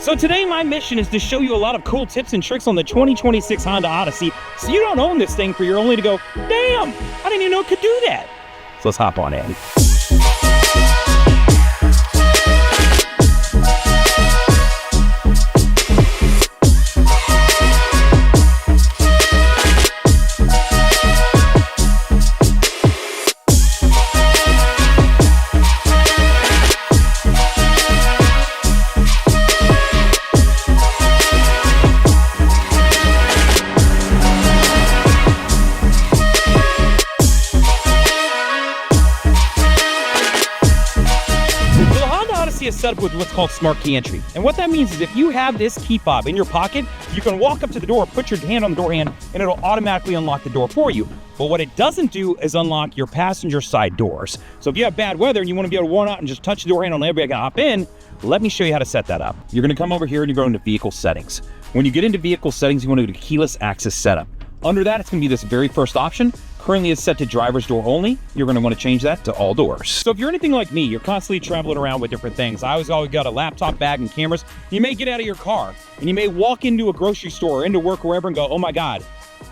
So today my mission is to show you a lot of cool tips and tricks on the 2026 Honda Odyssey so you don't own this thing for you're only to go, damn, I didn't even know it could do that. So let's hop on in. Is set up with what's called smart key entry. And what that means is if you have this key fob in your pocket, you can walk up to the door, put your hand on the door handle, and it'll automatically unlock the door for you. But what it doesn't do is unlock your passenger side doors. So if you have bad weather and you want to be able to run out and just touch the door handle and everybody can hop in, let me show you how to set that up. You're going to come over here and you go into vehicle settings. When you get into vehicle settings, you want to go to keyless access setup. Under that, it's going to be this very first option. Currently it's set to driver's door only. You're going to want to change that to all doors. So if you're anything like me, you're constantly traveling around with different things. I always got a laptop bag and cameras. You may get out of your car and you may walk into a grocery store or into work or wherever and go, oh my God,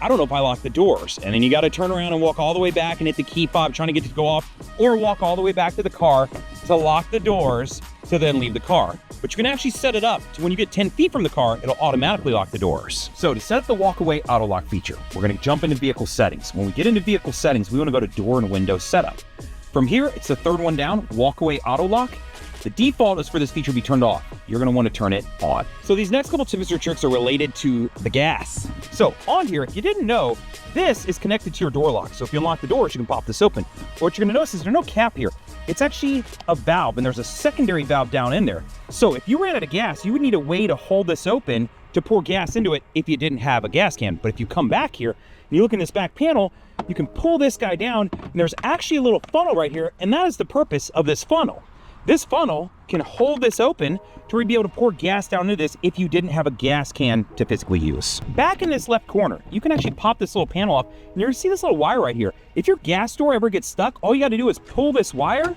I don't know if I locked the doors. And then you got to turn around and walk all the way back and hit the key fob trying to get it to go off, or walk all the way back to the car to lock the doors to then leave the car. But you can actually set it up to when you get 10 feet from the car, it'll automatically lock the doors. So to set up the walk-away auto lock feature, we're gonna jump into vehicle settings. When we get into vehicle settings, we wanna go to door and window setup. From here, it's the third one down, walk-away auto lock. The default is for this feature to be turned off. You're gonna wanna turn it on. So these next couple tips or tricks are related to the gas. So on here, if you didn't know, this is connected to your door lock. So if you unlock the doors, you can pop this open. What you're gonna notice is there's no cap here. It's actually a valve, and there's a secondary valve down in there. So if you ran out of gas, you would need a way to hold this open to pour gas into it if you didn't have a gas can. But if you come back here and you look in this back panel, you can pull this guy down, and there's actually a little funnel right here, and that is the purpose of this funnel. This funnel can hold this open to be able to pour gas down into this if you didn't have a gas can to physically use. Back in this left corner, you can actually pop this little panel off, and you're gonna see this little wire right here. If your gas door ever gets stuck, all you gotta do is pull this wire,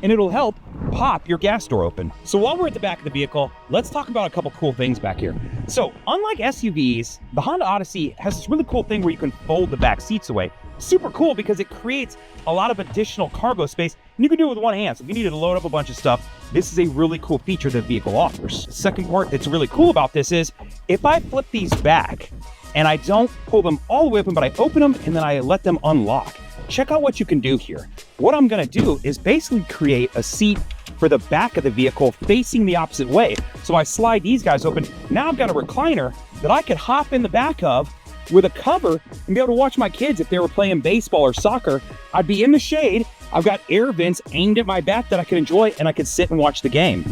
and it'll help pop your gas door open. So while we're at the back of the vehicle, let's talk about a couple cool things back here. So unlike SUVs, the Honda Odyssey has this really cool thing where you can fold the back seats away. Super cool because it creates a lot of additional cargo space, and you can do it with one hand. So if you needed to load up a bunch of stuff, this is a really cool feature that the vehicle offers. The second part that's really cool about this is if I flip these back and I don't pull them all the way open, but I open them and then I let them unlock, check out what you can do here. What I'm gonna do is basically create a seat for the back of the vehicle facing the opposite way. So I slide these guys open. Now I've got a recliner that I could hop in the back of with a cover and be able to watch my kids if they were playing baseball or soccer. I'd be in the shade. I've got air vents aimed at my back that I can enjoy, and I could sit and watch the game.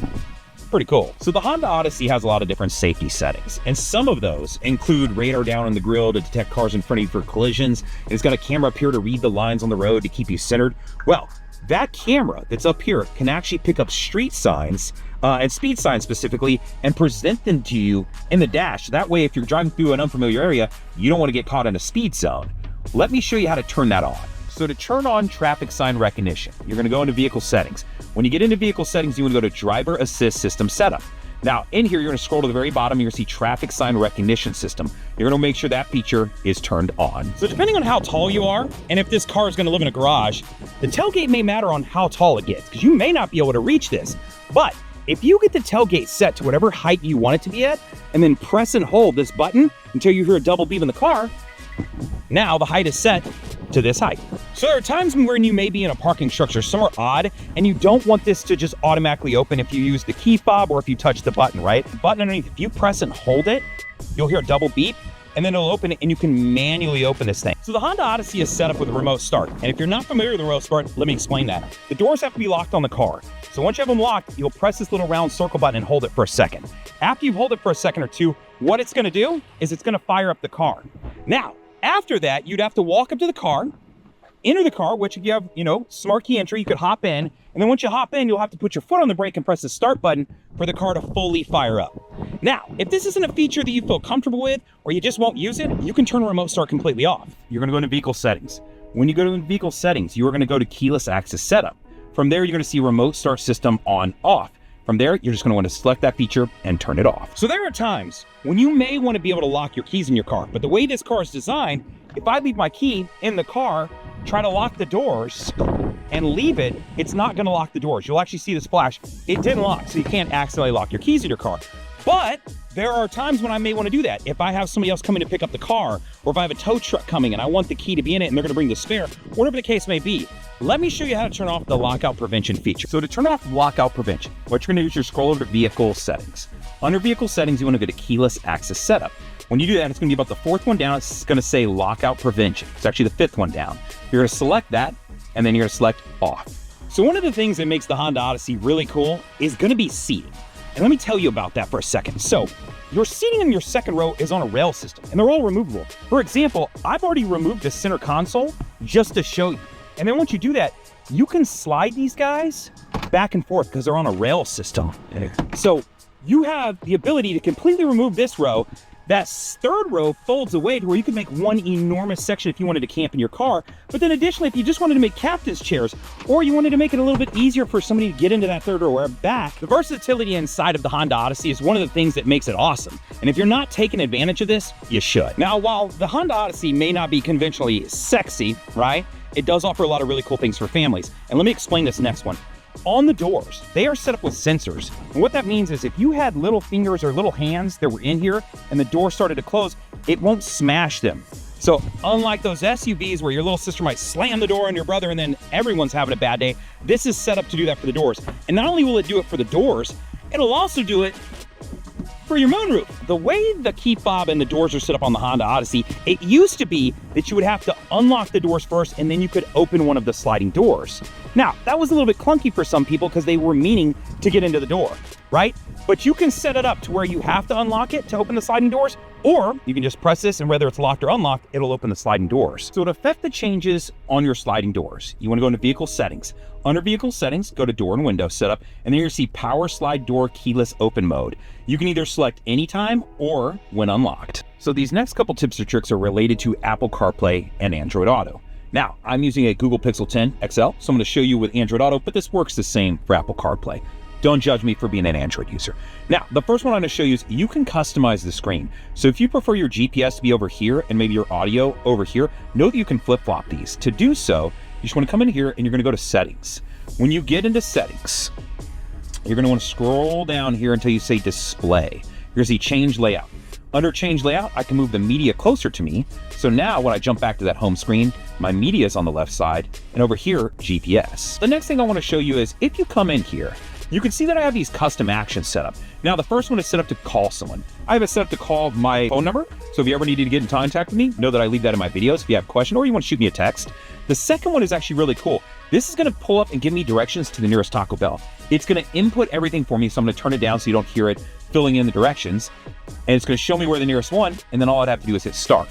Pretty cool. So the Honda Odyssey has a lot of different safety settings, and some of those include radar down on the grille to detect cars in front of you for collisions. And it's got a camera up here to read the lines on the road to keep you centered. Well, that camera that's up here can actually pick up street signs and speed signs specifically and present them to you in the dash. That way, if you're driving through an unfamiliar area, you don't want to get caught in a speed zone. Let me show you how to turn that on. So to turn on traffic sign recognition, you're going to go into vehicle settings. When you get into vehicle settings, you want to go to driver assist system setup. Now in here, you're going to scroll to the very bottom, you're going to see traffic sign recognition system. You're going to make sure that feature is turned on. So depending on how tall you are, and if this car is going to live in a garage, the tailgate may matter on how tall it gets, because you may not be able to reach this. But if you get the tailgate set to whatever height you want it to be at, and then press and hold this button until you hear a double beep in the car, now the height is set to this height. So there are times when you may be in a parking structure somewhere odd, and you don't want this to just automatically open if you use the key fob or if you touch the button, right? The button underneath, if you press and hold it, you'll hear a double beep, and then it'll open it, and you can manually open this thing. So the Honda Odyssey is set up with a remote start. And if you're not familiar with the remote start, let me explain that. The doors have to be locked on the car. So once you have them locked, you'll press this little round circle button and hold it for a second. After you hold it for a second or two, what it's gonna do is it's gonna fire up the car. Now, after that, you'd have to walk up to the car, enter the car, which if you have, smart key entry, you could hop in. And then once you hop in, you'll have to put your foot on the brake and press the start button for the car to fully fire up. Now, if this isn't a feature that you feel comfortable with, or you just won't use it, you can turn remote start completely off. You're gonna go into vehicle settings. When you go to vehicle settings, you are gonna go to keyless access setup. From there, you're gonna see remote start system on off. From there, you're just going to want to select that feature and turn it off. So there are times when you may want to be able to lock your keys in your car, but the way this car is designed, if I leave my key in the car, try to lock the doors and leave it, it's not going to lock the doors. You'll actually see the splash. It didn't lock, so you can't accidentally lock your keys in your car. But there are times when I may want to do that. If I have somebody else coming to pick up the car, or if I have a tow truck coming and I want the key to be in it and they're going to bring the spare, whatever the case may be, let me show you how to turn off the lockout prevention feature. So to turn off lockout prevention, what you're going to do is you scroll over to vehicle settings. Under vehicle settings, you want to go to keyless access setup. When you do that, it's going to be about the fourth one down. It's going to say lockout prevention. It's actually the fifth one down. You're going to select that, and then you're going to select off. So one of the things that makes the Honda Odyssey really cool is going to be seating. And let me tell you about that for a second. So your seating in your second row is on a rail system, and they're all removable. For example, I've already removed the center console just to show you. And then once you do that, you can slide these guys back and forth because they're on a rail system. So you have the ability to completely remove this row. That third row folds away to where you can make one enormous section if you wanted to camp in your car. But then additionally, if you just wanted to make captain's chairs, or you wanted to make it a little bit easier for somebody to get into that third row or back, the versatility inside of the Honda Odyssey is one of the things that makes it awesome. And if you're not taking advantage of this, you should. Now, while the Honda Odyssey may not be conventionally sexy, right? It does offer a lot of really cool things for families. And let me explain this next one. On the doors, they are set up with sensors. And what that means is if you had little fingers or little hands that were in here and the door started to close, it won't smash them. So unlike those SUVs where your little sister might slam the door on your brother and then everyone's having a bad day, this is set up to do that for the doors. And not only will it do it for the doors, it'll also do it for your moonroof. The way the key fob and the doors are set up on the Honda Odyssey, it used to be that you would have to unlock the doors first and then you could open one of the sliding doors. Now, that was a little bit clunky for some people because they were meaning to get into the door, right? But you can set it up to where you have to unlock it to open the sliding doors, or you can just press this and whether it's locked or unlocked, it'll open the sliding doors. So to affect the changes on your sliding doors, you want to go into vehicle settings. Under vehicle settings, go to door and window setup, and then you're going to see power slide door keyless open mode. You can either select anytime or when unlocked. So these next couple tips or tricks are related to Apple CarPlay and Android Auto. Now, I'm using a Google Pixel 10 XL, so I'm going to show you with Android Auto, but this works the same for Apple CarPlay. Don't judge me for being an Android user. Now, the first one I'm going to show you is you can customize the screen. So if you prefer your GPS to be over here and maybe your audio over here, know that you can flip-flop these. To do so, you just want to come in here and you're going to go to settings. When you get into settings, you're going to want to scroll down here until you say display. You're going to see change layout. Under change layout, I can move the media closer to me. So now when I jump back to that home screen, my media is on the left side and over here, GPS. The next thing I want to show you is if you come in here, you can see that I have these custom actions set up. Now, the first one is set up to call someone. I have it set up to call my phone number. So if you ever needed to get in contact with me, know that I leave that in my videos if you have a question or you want to shoot me a text. The second one is actually really cool. This is going to pull up and give me directions to the nearest Taco Bell. It's going to input everything for me, so I'm going to turn it down so you don't hear it filling in the directions. And it's going to show me where the nearest one, and then all I'd have to do is hit start.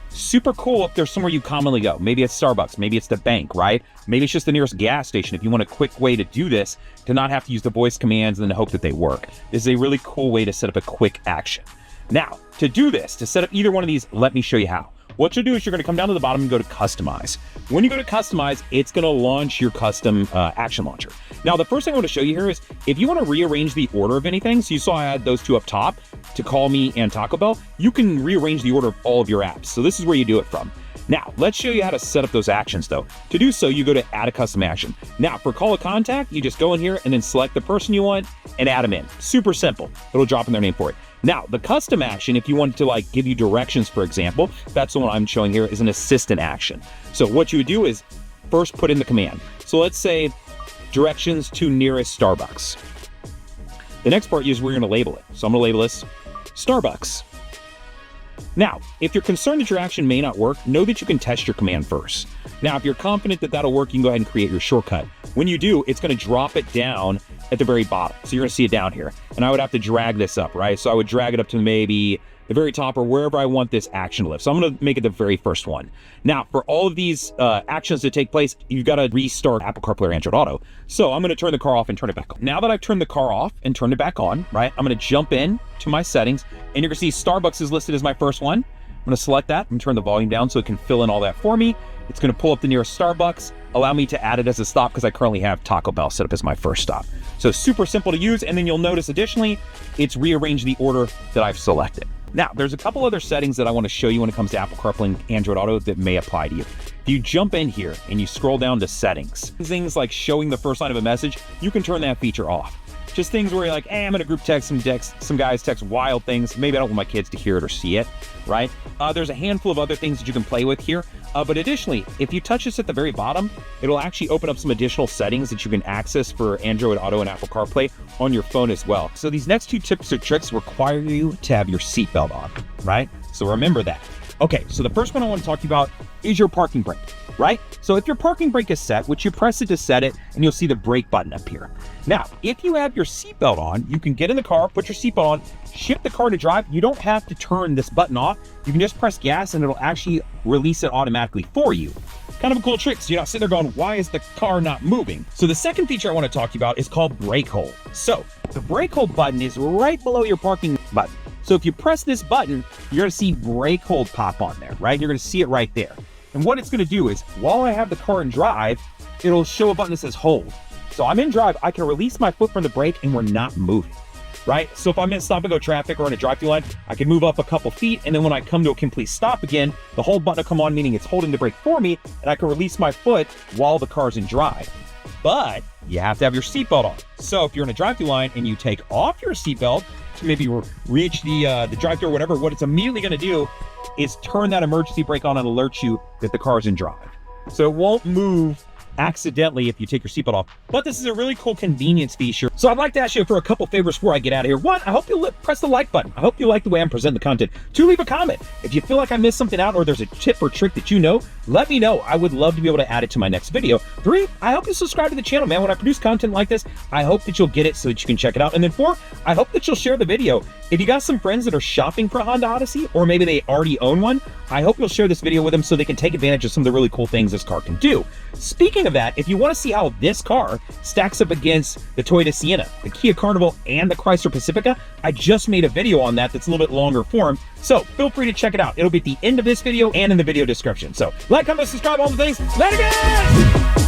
Super cool if there's somewhere you commonly go. Maybe it's Starbucks, maybe it's the bank, right? Maybe it's just the nearest gas station. If you want a quick way to do this, to not have to use the voice commands and then hope that they work. This is a really cool way to set up a quick action. Now, to do this, to set up either one of these, let me show you how. What you'll do is you're going to come down to the bottom and go to customize. When you go to customize, it's going to launch your custom action launcher. Now, the first thing I want to show you here is if you want to rearrange the order of anything, so you saw I had those two up top to call me and Taco Bell, you can rearrange the order of all of your apps. So this is where you do it from. Now, let's show you how to set up those actions though. To do so, you go to add a custom action. Now, for call a contact, you just go in here and then select the person you want and add them in. Super simple. It'll drop in their name for it. Now, the custom action, if you want to like give you directions, for example, that's the one I'm showing here, is an assistant action. So what you would do is first put in the command. So let's say directions to nearest Starbucks. The next part is we're going to label it. So I'm going to label this Starbucks. Now, if you're concerned that your action may not work, know that you can test your command first. Now, if you're confident that that'll work, you can go ahead and create your shortcut. When you do, it's going to drop it down at the very bottom. So you're going to see it down here. And I would have to drag this up, right? So I would drag it up to maybe the very top or wherever I want this action to live. So I'm going to make it the very first one. Now, for all of these actions to take place, you've got to restart Apple CarPlay or Android Auto. So I'm going to turn the car off and turn it back on. Now that I've turned the car off and turned it back on, right, I'm going to jump in to my settings and you're going to see Starbucks is listed as my first one. I'm gonna select that and turn the volume down so it can fill in all that for me. It's gonna pull up the nearest Starbucks, allow me to add it as a stop because I currently have Taco Bell set up as my first stop. So super simple to use, and then you'll notice additionally, it's rearranged the order that I've selected. Now, there's a couple other settings that I want to show you when it comes to Apple CarPlay and Android Auto that may apply to you. If you jump in here and you scroll down to settings, things like showing the first line of a message, you can turn that feature off. Just things where you're like, hey, I'm gonna group text some guys text wild things. Maybe I don't want my kids to hear it or see it, right? There's a handful of other things that you can play with here. But additionally, if you touch this at the very bottom, it'll actually open up some additional settings that you can access for Android Auto and Apple CarPlay on your phone as well. So these next two tips or tricks require you to have your seatbelt on, right? So remember that. Okay, so the first one I want to talk to you about is your parking brake, right? So if your parking brake is set, which you press it to set it, and you'll see the brake button up here. Now, if you have your seatbelt on, you can get in the car, put your seatbelt on, shift the car to drive. You don't have to turn this button off. You can just press gas and it'll actually release it automatically for you. Kind of a cool trick, so you're not sitting there going, why is the car not moving? So the second feature I want to talk to you about is called brake hold. So the brake hold button is right below your parking button. So if you press this button, you're gonna see brake hold pop on there, right? You're gonna see it right there. And what it's gonna do is, while I have the car in drive, it'll show a button that says hold. So I'm in drive, I can release my foot from the brake and we're not moving, right? So if I'm in stop and go traffic or in a drive-through line, I can move up a couple feet, and then when I come to a complete stop again, the hold button will come on, meaning it's holding the brake for me, and I can release my foot while the car's in drive. But you have to have your seatbelt on. So if you're in a drive-through line and you take off your seatbelt to maybe reach the drive-through or whatever, what it's immediately gonna do is turn that emergency brake on and alert you that the car's in drive. So it won't move accidentally if you take your seatbelt off. But this is a really cool convenience feature. So I'd like to ask you for a couple favors before I get out of here. One, I hope you'll press the like button. I hope you like the way I'm presenting the content. Two, leave a comment. If you feel like I missed something out or there's a tip or trick that you know, let me know. I would love to be able to add it to my next video. Three, I hope you subscribe to the channel, man. When I produce content like this, I hope that you'll get it so that you can check it out. And then four, I hope that you'll share the video. If you got some friends that are shopping for a Honda Odyssey, or maybe they already own one, I hope you'll share this video with them so they can take advantage of some of the really cool things this car can do. Speaking of that, if you want to see how this car stacks up against the Toyota Sienna, the Kia Carnival, and the Chrysler Pacifica, I just made a video on that that's a little bit longer form. So feel free to check it out. It'll be at the end of this video and in the video description. So like, comment, subscribe, all the things. Later, guys!